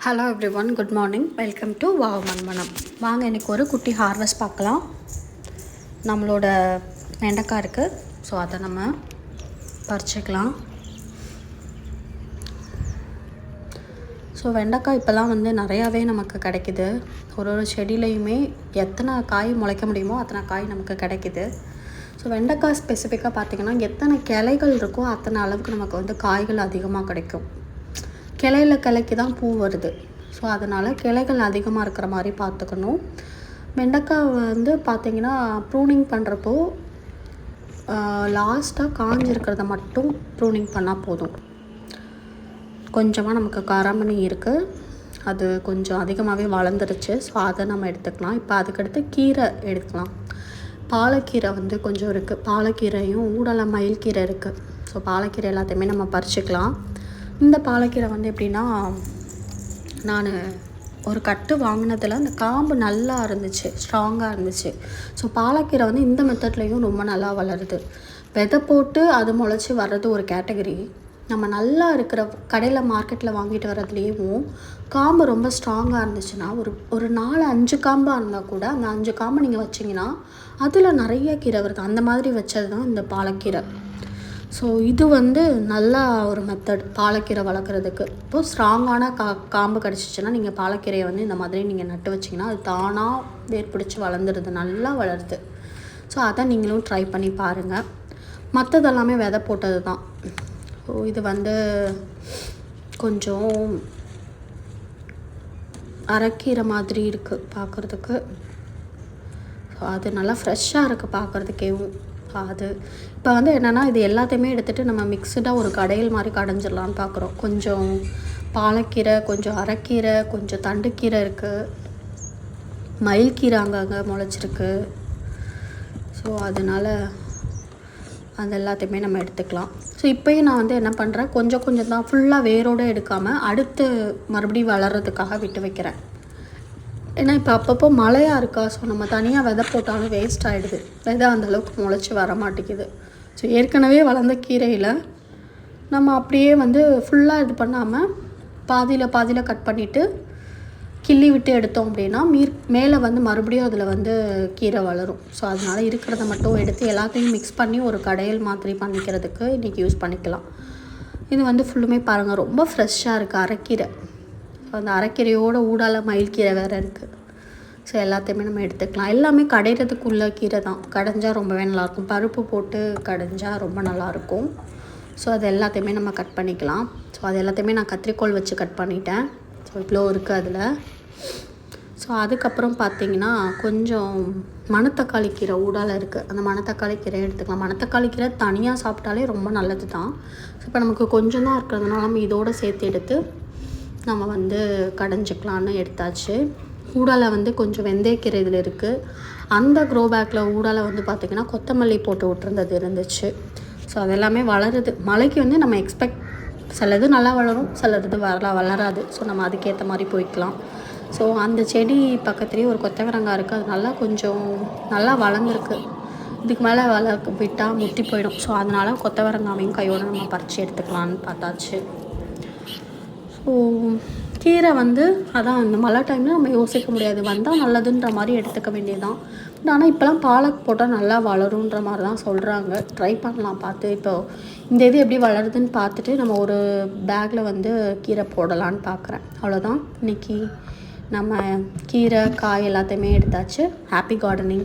Hello everyone, good morning. Welcome to wow Manmanam. வாங்க இன்றைக்கி ஒரு குட்டி ஹார்வெஸ்ட் பார்க்கலாம். நம்மளோட வெண்டைக்காய் இருக்குது, ஸோ அதை நம்ம பறிச்சுக்கலாம். ஸோ வெண்டைக்காய் இப்போல்லாம் நிறையாவே நமக்கு கிடைக்கிது. ஒரு செடியிலையுமே எத்தனை காய் முளைக்க முடியுமோ அத்தனை காய் நமக்கு கிடைக்கிது. ஸோ வெண்டைக்காய் ஸ்பெசிஃபிக்காக பார்த்திங்கன்னா எத்தனை கிளைகள் இருக்கோ அத்தனை அளவுக்கு நமக்கு காய்கள் அதிகமாக கிடைக்கும். கிளைக்கு தான் பூ வருது. ஸோ அதனால் கிளைகள் அதிகமாக இருக்கிற மாதிரி பார்த்துக்கணும். வெண்டைக்காய் பார்த்திங்கன்னா ப்ரூனிங் பண்ணுறப்போ லாஸ்ட்டாக காஞ்சிருக்கிறத மட்டும் ப்ரூனிங் பண்ணால் போதும். கொஞ்சமாக நமக்கு காராமணி இருக்குது, அது கொஞ்சம் அதிகமாகவே வளர்ந்துருச்சு. ஸோ அதை நம்ம எடுத்துக்கலாம். இப்போ அதுக்கடுத்து கீரை எடுக்கலாம். பாலக்கீரை கொஞ்சம் இருக்குது. பாலக்கீரையும் ஊடலை மயில்கீரை இருக்குது. ஸோ பாலக்கீரை எல்லாத்தையுமே நம்ம பறிச்சுக்கலாம். இந்த பாலக்கீரை எப்படின்னா, நான் ஒரு கட்டு வாங்கினதில் அந்த காம்பு நல்லா இருந்துச்சு, ஸ்ட்ராங்காக இருந்துச்சு. ஸோ பாலக்கீரை இந்த மெத்தட்லேயும் ரொம்ப நல்லா வளருது. விதை போட்டு அது முளைச்சி வர்றது ஒரு கேட்டகரி. நம்ம நல்லா இருக்கிற கடையில் மார்க்கெட்டில் வாங்கிட்டு வர்றதுலேயும் காம்பு ரொம்ப ஸ்ட்ராங்காக இருந்துச்சுன்னா, ஒரு 4-5 காம்பாக இருந்தால் கூட அந்த 5 காம்பை நீங்கள் வச்சிங்கன்னா அதில் நிறைய கீரை வருது. அந்த மாதிரி வச்சது தான் இந்த பாலக்கீரை. ஸோ இது நல்லா ஒரு மெத்தட் பாலக்கீரை வளர்க்குறதுக்கு. இப்போது ஸ்ட்ராங்கான காம்பு கிடச்சிச்சின்னா நீங்கள் பாலக்கீரையை இந்த மாதிரி நீங்கள் நட்டு வச்சிங்கன்னா அது தானாக வேர் பிடிச்சி வளர்ந்துடுது, நல்லா வளருது. ஸோ அதை நீங்களும் ட்ரை பண்ணி பாருங்கள். மற்றதெல்லாமே விதை போட்டது தான். ஸோ இது கொஞ்சம் அரைக்கீரை மாதிரி இருக்குது பார்க்குறதுக்கு. ஸோ அது நல்லா ஃப்ரெஷ்ஷாக இருக்குது பார்க்குறதுக்கேவும். அது இப்போ என்னென்னா, இது எல்லாத்தையுமே எடுத்துகிட்டு நம்ம மிக்சடாக ஒரு கடையில் மாதிரி கடைஞ்சிடலான்னு பார்க்குறோம். கொஞ்சம் பாலக்கீரை, கொஞ்சம் அரைக்கீரை, கொஞ்சம் தண்டுக்கீரை இருக்குது, மயில்கீரை அங்கங்கே முளைச்சிருக்கு. ஸோ அதனால் அது எல்லாத்தையுமே நம்ம எடுத்துக்கலாம். ஸோ இப்போயும் நான் என்ன பண்ணுறேன், கொஞ்சம் கொஞ்சம் தான், ஃபுல்லாக வேரோடு எடுக்காமல் அடுத்து மறுபடியும் வளர்கிறதுக்காக விட்டு வைக்கிறேன். ஏன்னா இப்போ அப்பப்போ மழையாக இருக்கா, ஸோ நம்ம தனியாக விதை போட்டாலும் வேஸ்ட் ஆகிடுது. விதை அந்தளவுக்கு முளைச்சி வர மாட்டேங்குது. ஸோ ஏற்கனவே வளர்ந்த கீரையில் நம்ம அப்படியே ஃபுல்லாக இது பண்ணாமல் பாதியில் கட் பண்ணிவிட்டு கிள்ளி விட்டு எடுத்தோம் அப்படின்னா மேலே மறுபடியும் அதில் கீரை வளரும். ஸோ அதனால் இருக்கிறத மட்டும் எடுத்து எல்லாத்தையும் மிக்ஸ் பண்ணி ஒரு கடையில் மாதிரி பண்ணிக்கிறதுக்கு இன்றைக்கி யூஸ் பண்ணிக்கலாம். இது ஃபுல்லுமே பாருங்கள், ரொம்ப ஃப்ரெஷ்ஷாக இருக்குது அரைக்கீரை. அந்த அரைக்கீரையோட ஊடால மயில்கீரை வேறு இருக்குது. ஸோ எல்லாத்தையுமே நம்ம எடுத்துக்கலாம். எல்லாமே கடையிறதுக்குள்ள கீரை தான். கடைஞ்சால் ரொம்பவே நல்லாயிருக்கும். பருப்பு போட்டு கடைஞ்சால் ரொம்ப நல்லாயிருக்கும். ஸோ அது எல்லாத்தையுமே நம்ம கட் பண்ணிக்கலாம். ஸோ அது எல்லாத்தையுமே நான் கத்திரிக்கோல் வச்சு கட் பண்ணிட்டேன். ஸோ இவ்வளோ இருக்குது அதில். ஸோ அதுக்கப்புறம் பார்த்திங்கன்னா கொஞ்சம் மணத்தக்காளி கீரை ஊடால இருக்குது. அந்த மணத்தக்காளி கீரை எடுத்துக்கலாம். மணத்தக்காளி கீரை தனியாக சாப்பிட்டாலே ரொம்ப நல்லது தான். ஸோ இப்போ நமக்கு கொஞ்சம் தான் இருக்கிறதுனால நம்ம இதோடு சேர்த்து எடுத்து நம்ம கடைஞ்சிக்கலான்னு எடுத்தாச்சு. ஊடால கொஞ்சம் வெந்தயக்கீரை இதில் இருக்குது. அந்த க்ரோ பேக்கில் ஊடால பார்த்திங்கன்னா கொத்தமல்லி போட்டு விட்டுருந்தது இருந்துச்சு. ஸோ அதெல்லாமே வளருது. மழைக்கு நம்ம எக்ஸ்பெக்ட், சிலது நல்லா வளரும், சிலது வளராது. ஸோ நம்ம அதுக்கேற்ற மாதிரி போய்க்கலாம். ஸோ அந்த செடி பக்கத்துலேயே ஒரு கொத்தவரங்காய் இருக்குது. அது கொஞ்சம் நல்லா வளர்ந்துருக்கு. இதுக்கு மேலே விட்டால் முத்தி போயிடும். ஸோ அதனால் கொத்தவரங்காவையும் கையோடு நம்ம பறித்து எடுத்துக்கலான்னு பார்த்தாச்சு. ஸோ கீரை அதான் இந்த மழை டைமில் நம்ம யோசிக்க முடியாது, வந்தால் நல்லதுன்ற மாதிரி எடுத்துக்க வேண்டியதுதான். ஆனால் இப்போலாம் பாலக் போட்டால் நல்லா வளருன்ற மாதிரி தான் சொல்கிறாங்க. ட்ரை பண்ணலாம் பார்த்து. இப்போ இந்த இது எப்படி வளருதுன்னு பார்த்துட்டு நம்ம ஒரு பேக்கில் கீரை போடலான்னு பார்க்குறேன். அவ்வளோதான். இன்றைக்கி நம்ம கீரை காய் எல்லாத்தையுமே எடுத்தாச்சு. Happy gardening.